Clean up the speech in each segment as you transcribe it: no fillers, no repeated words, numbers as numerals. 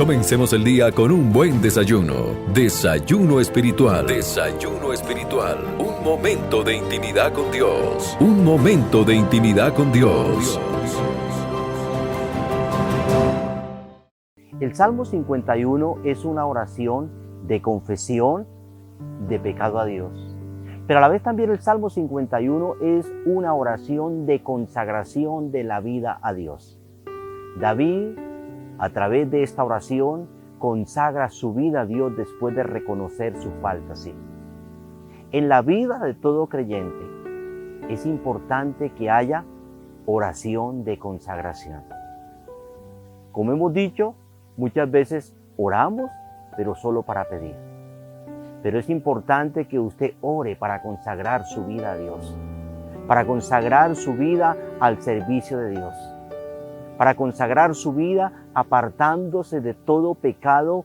Comencemos el día con un buen desayuno. Desayuno espiritual. Desayuno espiritual. Un momento de intimidad con Dios. Un momento de intimidad con Dios. El Salmo 51 es una oración de confesión de pecado a Dios. Pero a la vez también el Salmo 51 es una oración de consagración de la vida a Dios. David, a través de esta oración, consagra su vida a Dios después de reconocer su falta. Sí. En la vida de todo creyente es importante que haya oración de consagración. Como hemos dicho, muchas veces oramos, pero solo para pedir. Pero es importante que usted ore para consagrar su vida a Dios, para consagrar su vida al servicio de Dios, para consagrar su vida apartándose de todo pecado,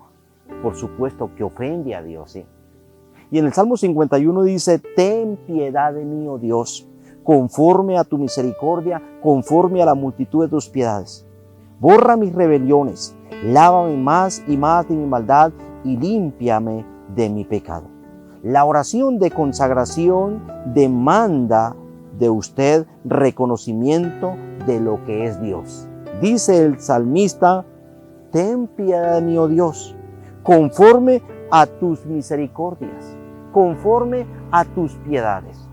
por supuesto, que ofende a Dios. ¿Sí? Y en el Salmo 51 dice: ten piedad de mí, oh Dios, conforme a tu misericordia, conforme a la multitud de tus piedades. Borra mis rebeliones, lávame más y más de mi maldad y límpiame de mi pecado. La oración de consagración demanda de usted reconocimiento de lo que es Dios. Dice el salmista: ten piedad de mí, oh Dios, conforme a tus misericordias, conforme a tus piedades.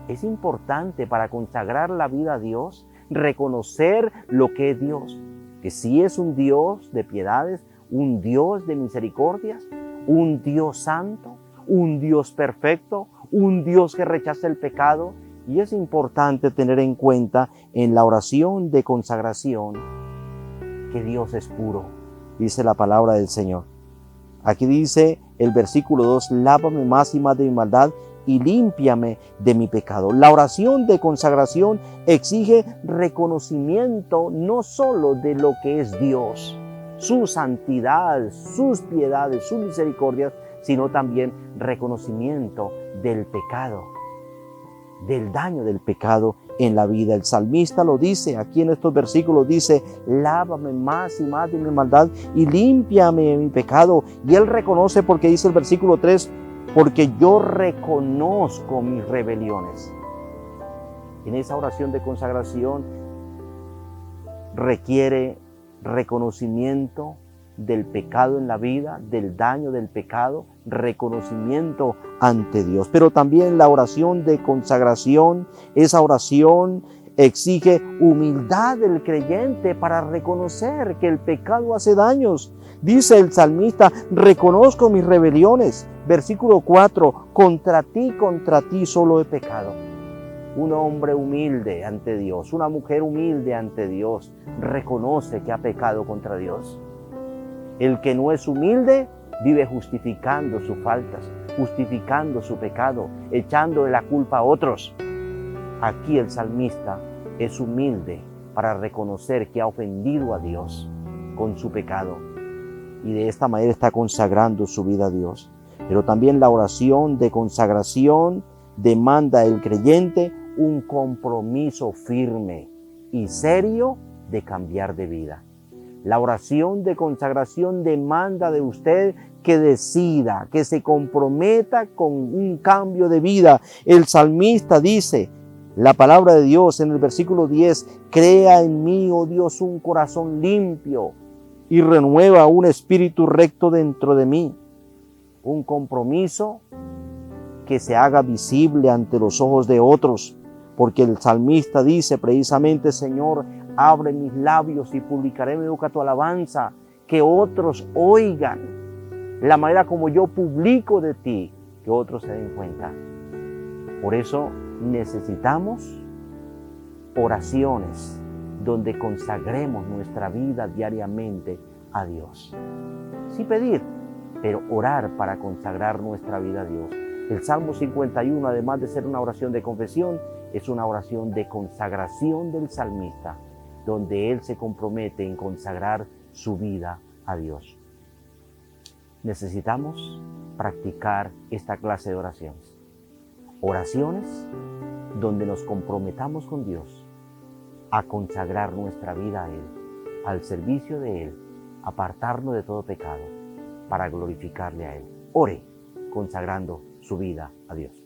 Es importante para consagrar la vida a Dios reconocer lo que es Dios, que sí es un Dios de piedades, un Dios de misericordias, un Dios santo, un Dios perfecto, un Dios que rechaza el pecado. Y es importante tener en cuenta en la oración de consagración que Dios es puro, dice la palabra del Señor. Aquí dice el versículo 2, lávame más y más de mi maldad y límpiame de mi pecado. La oración de consagración exige reconocimiento no solo de lo que es Dios, su santidad, sus piedades, sus misericordias, sino también reconocimiento del pecado, del daño del pecado en la vida. El salmista lo dice aquí en estos versículos, dice: lávame más y más de mi maldad y límpiame de mi pecado. Y él reconoce, porque dice el versículo 3, porque yo reconozco mis rebeliones. En esa oración de consagración requiere reconocimiento del pecado en la vida, del daño del pecado, reconocimiento ante Dios. Pero también la oración de consagración, esa oración exige humildad del creyente para reconocer que el pecado hace daños. Dice el salmista: reconozco mis rebeliones. Versículo 4, contra ti solo he pecado. Un hombre humilde ante Dios, una mujer humilde ante Dios, reconoce que ha pecado contra Dios. El que no es humilde vive justificando sus faltas, justificando su pecado, echándole la culpa a otros. Aquí el salmista es humilde para reconocer que ha ofendido a Dios con su pecado y de esta manera está consagrando su vida a Dios. Pero también la oración de consagración demanda del creyente un compromiso firme y serio de cambiar de vida. La oración de consagración demanda de usted que decida, que se comprometa con un cambio de vida. El salmista dice, la palabra de Dios en el versículo 10, crea en mí, oh Dios, un corazón limpio y renueva un espíritu recto dentro de mí. Un compromiso que se haga visible ante los ojos de otros, porque el salmista dice precisamente: Señor, abre mis labios y publicaré mi boca tu alabanza, que otros oigan la manera como yo publico de ti, que otros se den cuenta. Por eso necesitamos oraciones donde consagremos nuestra vida diariamente a Dios. Sí pedir, pero orar para consagrar nuestra vida a Dios. El Salmo 51, además de ser una oración de confesión, es una oración de consagración del salmista, donde él se compromete en consagrar su vida a Dios. Necesitamos practicar esta clase de oraciones. Oraciones donde nos comprometamos con Dios a consagrar nuestra vida a Él, al servicio de Él, apartarnos de todo pecado para glorificarle a Él. Ore consagrando su vida a Dios.